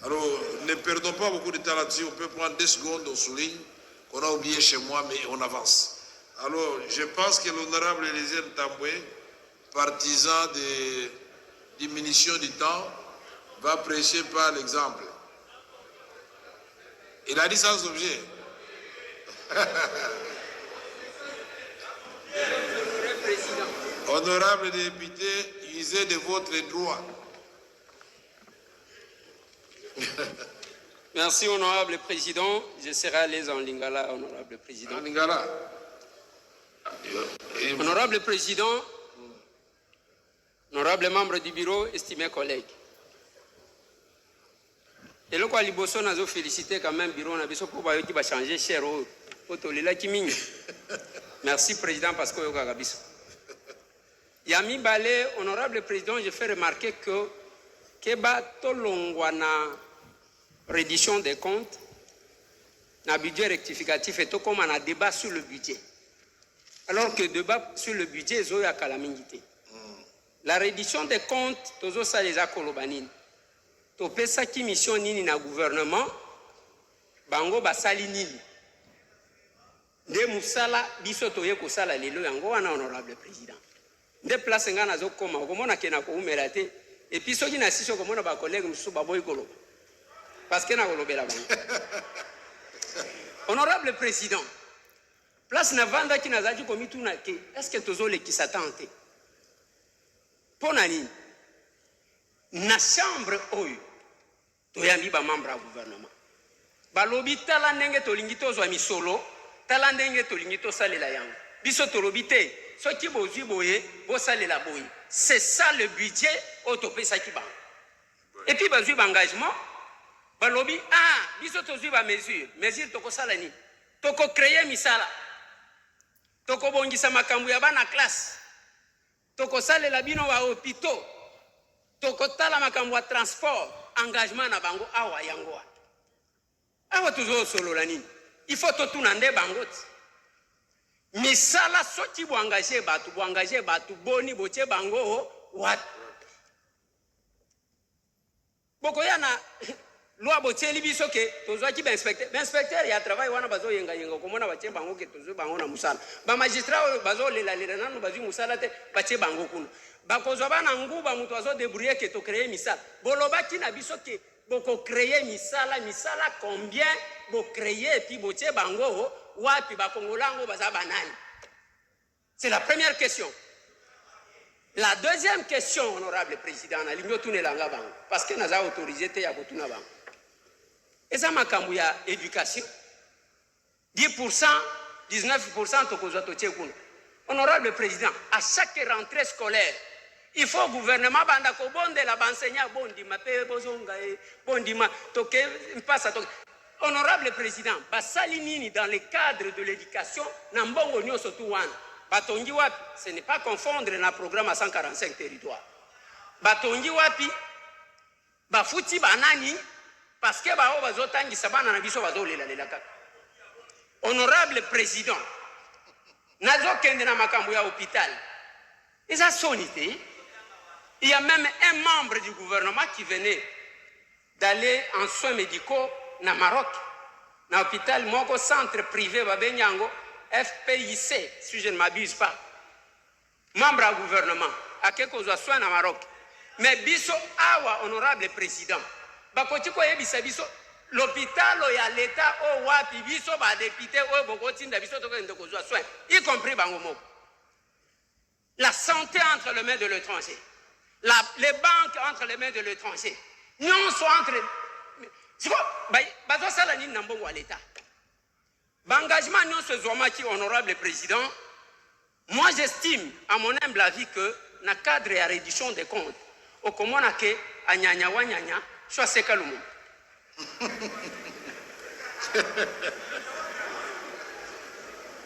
Alors, ne perdons pas beaucoup de temps là-dessus. On peut prendre 2 secondes, on souligne qu'on a oublié chez moi, mais on avance. Alors, je pense que l'honorable Elisée Tamboué, partisan de diminution du temps, va prêcher par l'exemple. Il a dit sans objet. Honorable député, usez de votre droit. Merci, honorable président. Je serai à l'aise en lingala, honorable président. En lingala. Honorable président, honorable membre du bureau, estimés collègues. Et le quoi liboso nazo féliciter quand même bureau na biso pour qui va changer cher au tolela kimini. Merci président parce que yoka biso. Yami Balé, honorable président, je fais remarquer que Keba Tolongwana reddition des comptes, na budget rectificatif et tout comme on a débat sur le budget. Alors que le débat sur le budget est à calamité. La reddition des comptes, tozo ça les a kolobanine. Topé ça qui mission nini na gouvernement, bango basali nini. De musala biso toye ko sala lelo yango wana honorable président. De place ngana zo koma komona kena ko umelate et puis soki na siso komona ba collègue musu baboy kolo. Parce que na kolobela bango. Honorable président, place na vanda ki nazaji komitu na ke est-ce que tozo le kisatante? Ponani na chambre oyo toyambi ba membre ya gouvernement. Balobi tala ndenge tolingi tozwa misolo, tala ndenge tolingi tosalela yango. Biso tolobi te, soki bozwi boye, bosalela boye. C'est ça le budget autopesa ki ba. Et puis bazwi ba engagement, balobi biso tozwi ba mesure toko sala ni. Toko créer misala. Toko bongisa makambu ya bana classe. Toko salela bino wa hôpitaux. Toko tala makambu ya transport, engagement na bango awa yango. Awa tuzo solo la nini. Il faut tout nande bango. Misala soti bo engager batu boni boche bango wat. Boko yana loi boche libiso ke tozo ki ba inspecteur ya travail wana bazo yenga komona bache bango ke tozo bango na musala. Ba magistrat bazo lela nanu bazo musala te bache bango kuno. Bakozwa bana nguba mutu azo débrouiller ke to créer misala. Boloba ki na biso ke boko créer misala combien bo créer puis boche bango wapi ba kongolango baza banani. C'est la première question. La deuxième question, honorable président, na lingo tunelanga bango parce que naza autorisé te ya kotuna bango. Eza makambu ya éducation 10%, 19% tokozwa toche kuno. Honorable président, à chaque rentrée scolaire, il faut gouvernement banda ko bonde la enseignant bondi ma pe bozonga bondi ma toke mpasa toke. Honorable président, basali nini dans le cadre de l'éducation na mbongo nyoso tu wana. Batongi wapi, ce n'est pas confondre na programme à 145 territoires. Batongi wapi, bafuti banani parce que bao bazotangi sabana na biso bazolela lelaka. Honorable président, nazo kende na makambu ya hôpital. Eza sonité. Il y a même un membre du gouvernement qui venait d'aller en soins médicaux na Maroc, na hôpital moko centre privé babenyango FPIC, si je ne m'abuse pas. Membre du gouvernement, à quelque soin na Maroc. Mais biso awa honorable président, bakoti ko yebisa biso l'hôpital ya l'état o wapi biso ba député o bokoti nda biso to ko ndeko zwa soin, y compris bango moko. La santé entre les mains de l'étranger. Les banques entre les mains de l'étranger. Nous sommes entre... C'est quoi? Bazo sala ni nambongo à l'État. L'engagement nous se zomaki, honorable président. Moi j'estime, à mon humble avis, que dans le cadre de la réduction des comptes, au commun que à nyanya wa nyanya, soit c'est kalumu.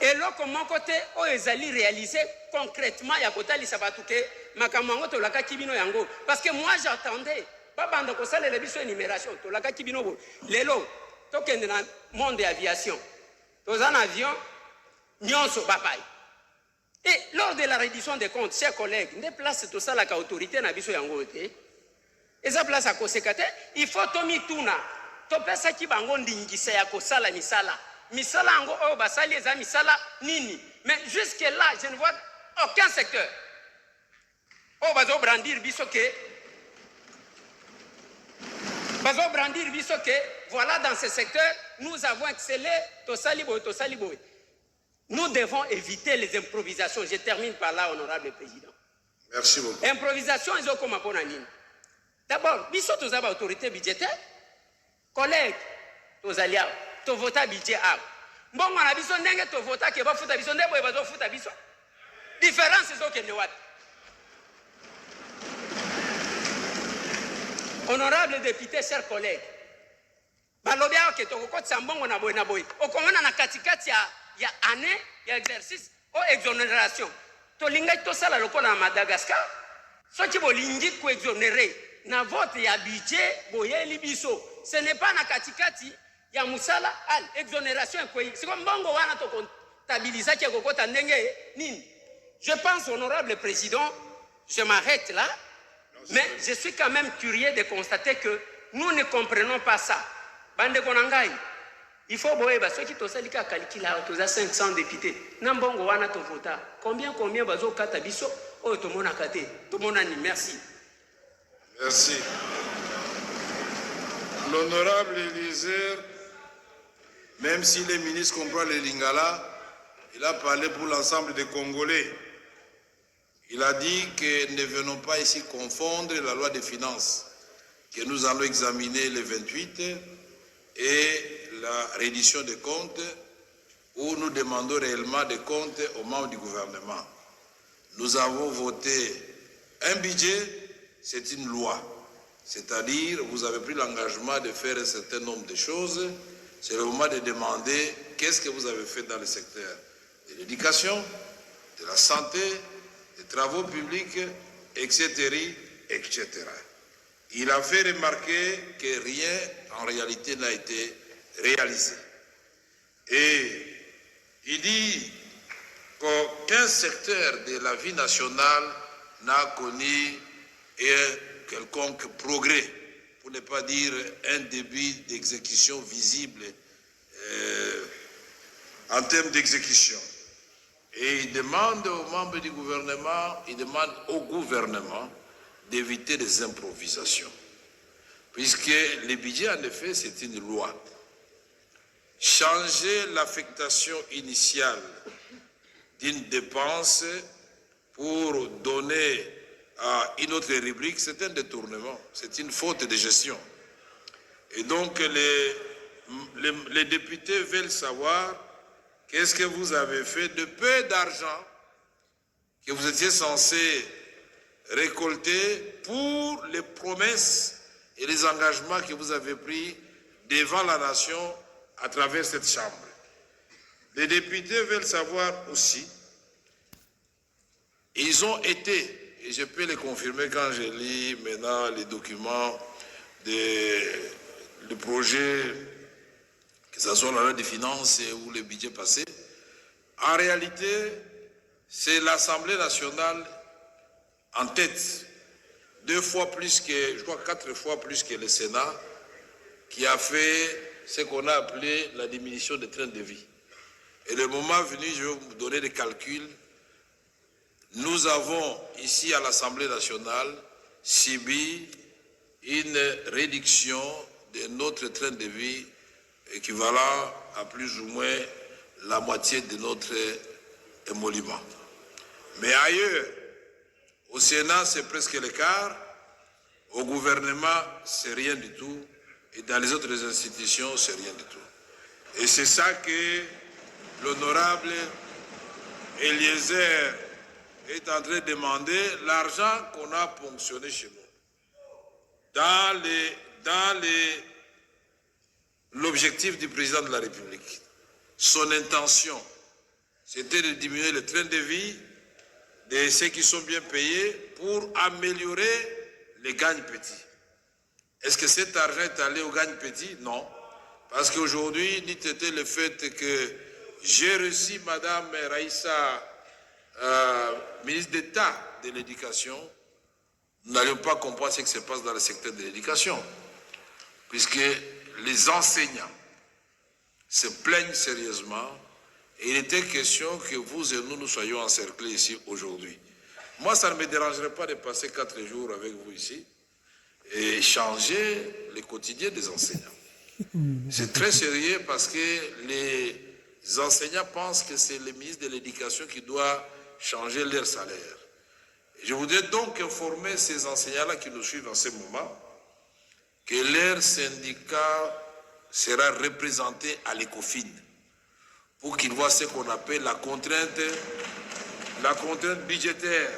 Et là, comment côté, ils allaient réaliser concrètement, il y a côté li sabatuke, makamango to laka kibino yango. Parce que moi j'attendais, pas bande ko sale le biso énumération, to laka kibino bo. Lelo, to kende na monde de aviation. To en avion, nyonso babay. Et lors de la réduction des comptes, chers collègues, ne place tout ça la autorité na biso yango te. eza place à koseka te. Il faut tomituna topesaki bango ndingisa ya kosala misala misala yango oyo basali eza misala nini. Mais jusque là je ne vois aucun secteur oyo bazobrandir biso ke voilà dans ce secteur nous avons excellé tosali boye. Nous devons éviter les improvisations. Je termine par là, honorable président. Merci beaucoup. Improvisation, ils ont comme un nini. D'abord, biso tous avons autorité budgétaire. Collègues, tous alliés, tous voter budget. Bon, on a biso n'engue tous voter qui va foutre biso, n'engue va foutre biso. Différence, c'est ce que nous avons. Honorable député, chers collègues, balobia ke to ko tsambongo na boy. Okomana na katikati ya année ya exercice o exonération. To linga to sala lokola na Madagascar. Soki bolingi ko exonérer na vote ya budget boyeli biso. Ce n'est pas na katikati ya musala al exonération ko. Siko mbongo wana to comptabiliser ke kokota ndenge nini. Je pense, honorable président, je m'arrête là. Mais je suis quand même curieux de constater que nous ne comprenons pas ça. Bande konangai, il faut boeba ceux qui tosalika kalikila toza 500 députés. Nambongo wana to vota. Combien bazo kata biso o to mona kate. To mona ni merci. Merci. L'honorable Élisée, même si le ministre comprend le lingala, il a parlé pour l'ensemble des Congolais. Il a dit que ne venons pas ici confondre la loi des finances que nous allons examiner le 28 et la reddition des comptes où nous demandons réellement des comptes aux membres du gouvernement. Nous avons voté un budget, c'est une loi. C'est-à-dire, vous avez pris l'engagement de faire un certain nombre de choses. C'est le moment de demander qu'est-ce que vous avez fait dans le secteur de l'éducation, de la santé, des travaux publics, etc., etc. Il a fait remarquer que rien, en réalité, n'a été réalisé. Et il dit qu'aucun secteur de la vie nationale n'a connu un quelconque progrès, pour ne pas dire un début d'exécution visible en termes d'exécution. Et il demande aux membres du gouvernement, il demande au gouvernement d'éviter les improvisations. Puisque le budget, en effet, c'est une loi. Changer l'affectation initiale d'une dépense pour donner à une autre rubrique, c'est un détournement, c'est une faute de gestion. Et donc, les députés veulent savoir qu'est-ce que vous avez fait de peu d'argent que vous étiez censé récolter pour les promesses et les engagements que vous avez pris devant la nation à travers cette chambre. Les députés veulent savoir aussi, ils ont été, et je peux le confirmer quand je lis maintenant les documents du projet, que ce soit la loi des finances ou le budget passé, en réalité, c'est l'Assemblée nationale en tête, 2 fois plus que, je crois 4 fois plus que le Sénat, qui a fait ce qu'on a appelé la diminution des trains de vie. Et le moment venu, je vais vous donner des calculs. Nous avons ici à l'Assemblée nationale subi une réduction de notre train de vie équivalent à plus ou moins la moitié de notre émolument. Mais ailleurs, au Sénat, c'est presque le quart. Au gouvernement, c'est rien du tout. Et dans les autres institutions, c'est rien du tout. Et c'est ça que l'honorable Eliezer est en train de demander, l'argent qu'on a ponctionné chez nous. Dans l'objectif du président de la République, son intention, c'était de diminuer le train de vie de ceux qui sont bien payés pour améliorer les gagnes petits. Est-ce que cet argent est allé aux gagnes petits? Non. Parce qu'aujourd'hui, dit-était le fait que j'ai reçu Madame Raïssa, ministre d'État de l'Éducation, nous n'allions pas comprendre ce qui se passe dans le secteur de l'éducation, puisque les enseignants se plaignent sérieusement et il était question que vous et nous soyons encerclés ici aujourd'hui. Moi, ça ne me dérangerait pas de passer 4 jours avec vous ici et changer le quotidien des enseignants. C'est très sérieux parce que les enseignants pensent que c'est le ministre de l'Éducation qui doit changer leur salaire. Je voudrais donc informer ces enseignants-là qui nous suivent en ce moment que leur syndicat sera représenté à l'ECOFIN pour qu'ils voient ce qu'on appelle la contrainte budgétaire.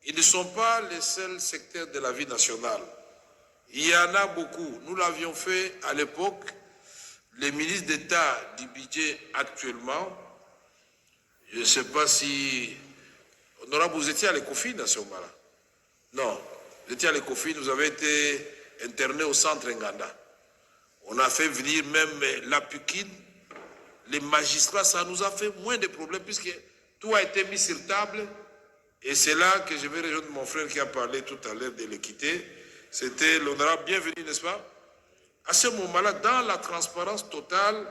Ils ne sont pas les seuls secteurs de la vie nationale. Il y en a beaucoup. Nous l'avions fait à l'époque. Le ministre d'État du budget actuellement, je ne sais pas si... Honorable, vous étiez à l'ECOFIN à ce moment-là? Non, vous étiez à l'ECOFIN, vous avez été interné au centre Nganda. On a fait venir même la PUKIN, les magistrats, ça nous a fait moins de problèmes puisque tout a été mis sur table. Et c'est là que je vais rejoindre mon frère qui a parlé tout à l'heure de l'équité. C'était l'honorable bienvenue, n'est-ce pas? À ce moment-là, dans la transparence totale,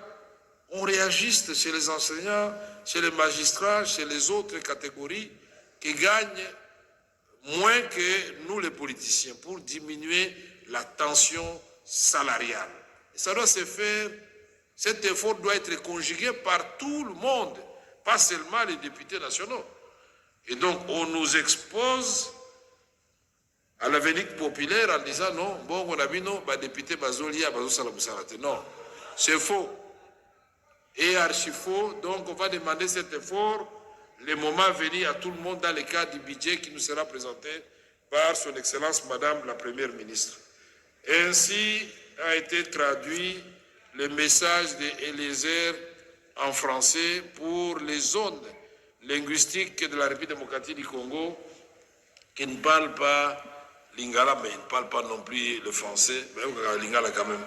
on réagisse chez les enseignants, chez les magistrats, chez les autres catégories qui gagnent moins que nous les politiciens pour diminuer la tension salariale. Et ça doit se faire, cet effort doit être conjugué par tout le monde, pas seulement les députés nationaux. Et donc on nous expose à la vérité populaire en disant non, bon, on a vu non, bah, député Bazolia, non, c'est faux. Et archi faux, donc on va demander cet effort le moment venu à tout le monde dans le cadre du budget qui nous sera présenté par son Excellence Madame la Première ministre. Ainsi a été traduit le message d'Eliezer en français pour les zones linguistiques de la République démocratique du Congo qui ne parlent pas Lingala, mais ils ne parlent pas non plus le français, mais Lingala quand même.